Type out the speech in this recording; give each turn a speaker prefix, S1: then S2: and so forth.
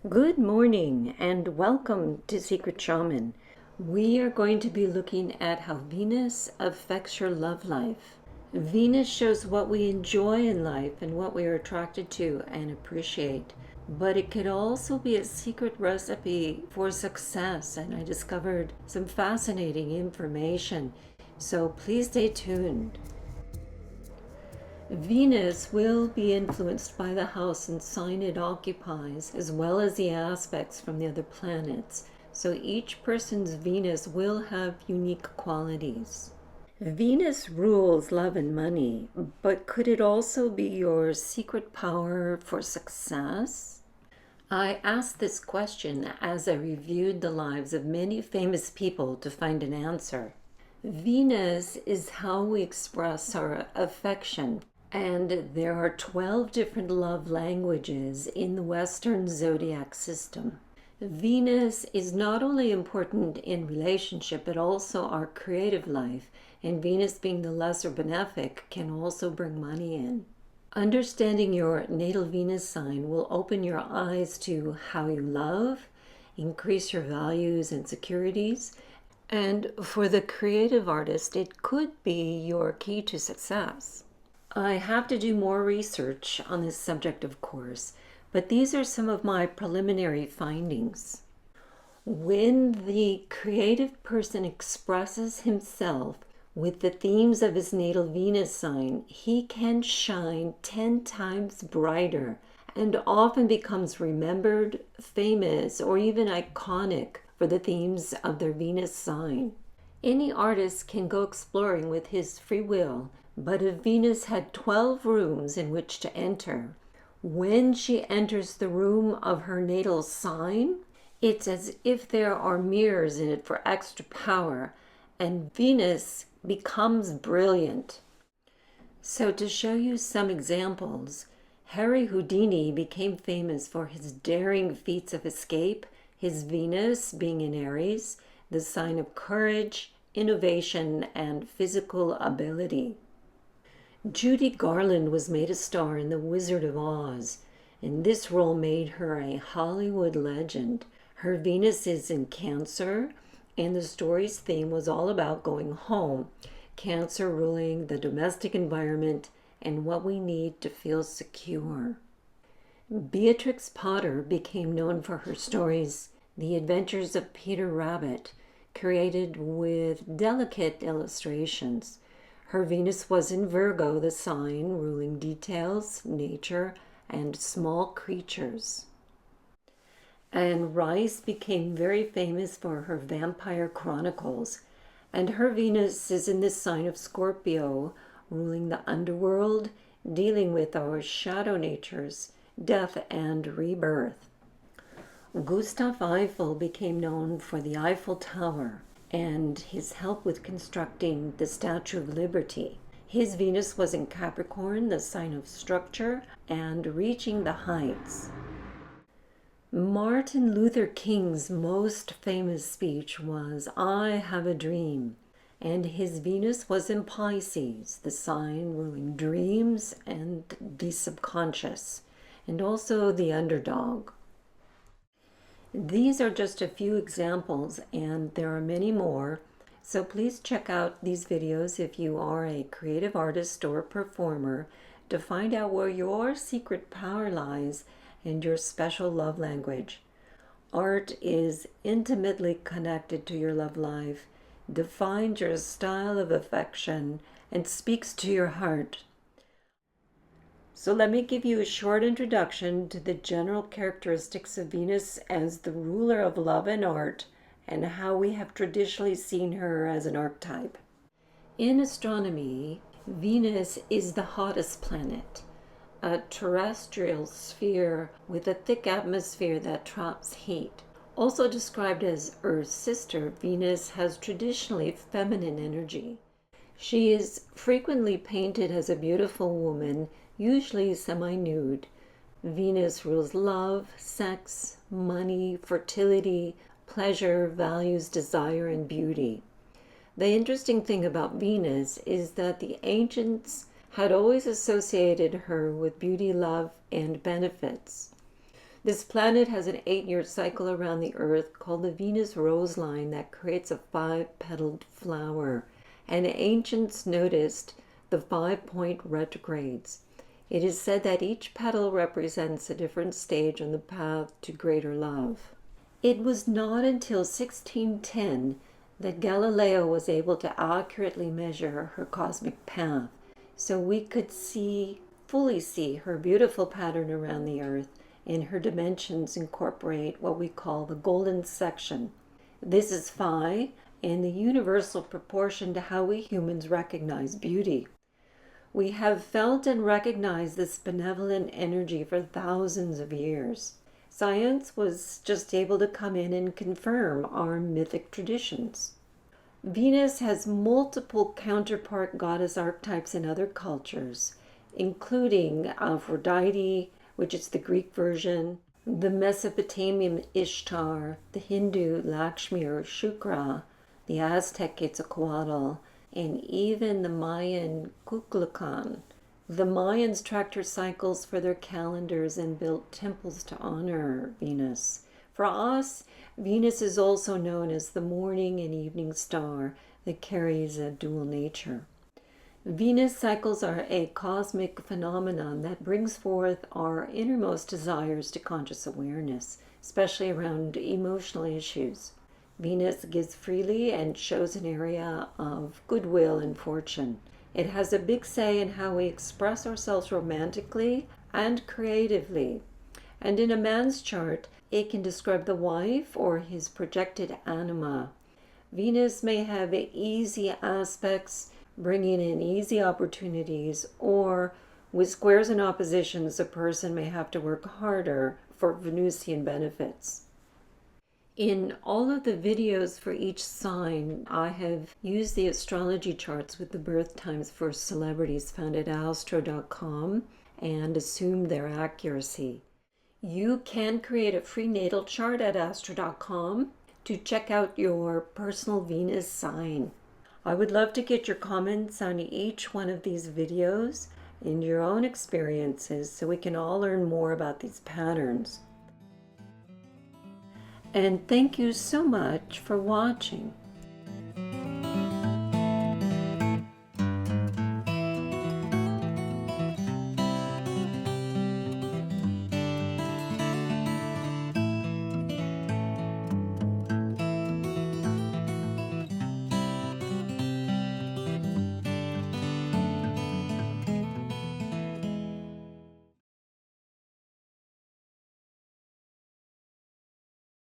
S1: Good morning and welcome to Secret Shaman. We are going to be looking at how Venus affects your love life. Venus shows what we enjoy in life and what we are attracted to and appreciate. But it could also be a secret recipe for success, and I discovered some fascinating information. So please stay tuned. Venus will be influenced by the house and sign it occupies, as well as the aspects from the other planets. So each person's Venus will have unique qualities. Venus rules love and money, but could it also be your secret power for success? I asked this question as I reviewed the lives of many famous people to find an answer. Venus is how we express our affection. And there are 12 different love languages in the Western Zodiac system. Venus is not only important in relationship, but also our creative life. And Venus, being the lesser benefic, can also bring money in. Understanding your natal Venus sign will open your eyes to how you love, increase your values and securities. And for the creative artist, it could be your key to success. I have to do more research on this subject, of course, but these are some of my preliminary findings. When the creative person expresses himself with the themes of his natal Venus sign, he can shine 10 times brighter and often becomes remembered, famous, or even iconic for the themes of their Venus sign. Any artist can go exploring with his free will, but if Venus had 12 rooms in which to enter, when she enters the room of her natal sign, it's as if there are mirrors in it for extra power, and Venus becomes brilliant. So to show you some examples, Harry Houdini became famous for his daring feats of escape, his Venus being in Aries, the sign of courage, innovation, and physical ability. Judy Garland was made a star in The Wizard of Oz, and this role made her a Hollywood legend. Her Venus is in Cancer, and the story's theme was all about going home, Cancer ruling the domestic environment and what we need to feel secure. Betrix Potter became known for her stories, The Adventures of Peter Rabbit, created with delicate illustrations. Her Venus was in Virgo, the sign ruling details, nature, and small creatures. Anne Rice became very famous for her vampire chronicles, and her Venus is in the sign of Scorpio, ruling the underworld, dealing with our shadow natures, death and rebirth. Gustave Eiffel became known for the Eiffel Tower and his help with constructing the Statue of Liberty. His Venus was in Capricorn, the sign of structure, and reaching the heights. Martin Luther King's most famous speech was, "I have a dream," and his Venus was in Pisces, the sign ruling dreams and the subconscious, and also the underdog. These are just a few examples, and there are many more, so please check out these videos if you are a creative artist or performer to find out where your secret power lies and your special love language. Art is intimately connected to your love life, defines your style of affection, and speaks to your heart. So let me give you a short introduction to the general characteristics of Venus as the ruler of love and art, and how we have traditionally seen her as an archetype. In astronomy, Venus is the hottest planet, a terrestrial sphere with a thick atmosphere that traps heat. Also described as Earth's sister, Venus has traditionally feminine energy. She is frequently painted as a beautiful woman, usually semi-nude. Venus rules love, sex, money, fertility, pleasure, values, desire, and beauty. The interesting thing about Venus is that the ancients had always associated her with beauty, love, and benefits. This planet has an 8-year cycle around the Earth called the Venus rose line that creates a 5-petaled flower, and ancients noticed the 5-point retrogrades. It is said that each petal represents a different stage on the path to greater love. It was not until 1610 that Galileo was able to accurately measure her cosmic path, so we could fully see her beautiful pattern around the Earth, and her dimensions incorporate what we call the golden section. This is phi, and the universal proportion to how we humans recognize beauty. We have felt and recognized this benevolent energy for thousands of years. Science was just able to come in and confirm our mythic traditions. Venus has multiple counterpart goddess archetypes in other cultures, including Aphrodite, which is the Greek version, the Mesopotamian Ishtar, the Hindu Lakshmi or Shukra, the Aztec Quetzalcoatl, and even the Mayan Kukulkan. The Mayans tracked her cycles for their calendars and built temples to honor Venus. For us, Venus is also known as the morning and evening star that carries a dual nature. Venus cycles are a cosmic phenomenon that brings forth our innermost desires to conscious awareness, especially around emotional issues. Venus gives freely and shows an area of goodwill and fortune. It has a big say in how we express ourselves romantically and creatively. And in a man's chart, it can describe the wife or his projected anima. Venus may have easy aspects, bringing in easy opportunities, or with squares and oppositions, a person may have to work harder for Venusian benefits. In all of the videos for each sign, I have used the astrology charts with the birth times for celebrities found at astro.com and assumed their accuracy. You can create a free natal chart at astro.com to check out your personal Venus sign. I would love to get your comments on each one of these videos and your own experiences so we can all learn more about these patterns. And thank you so much for watching.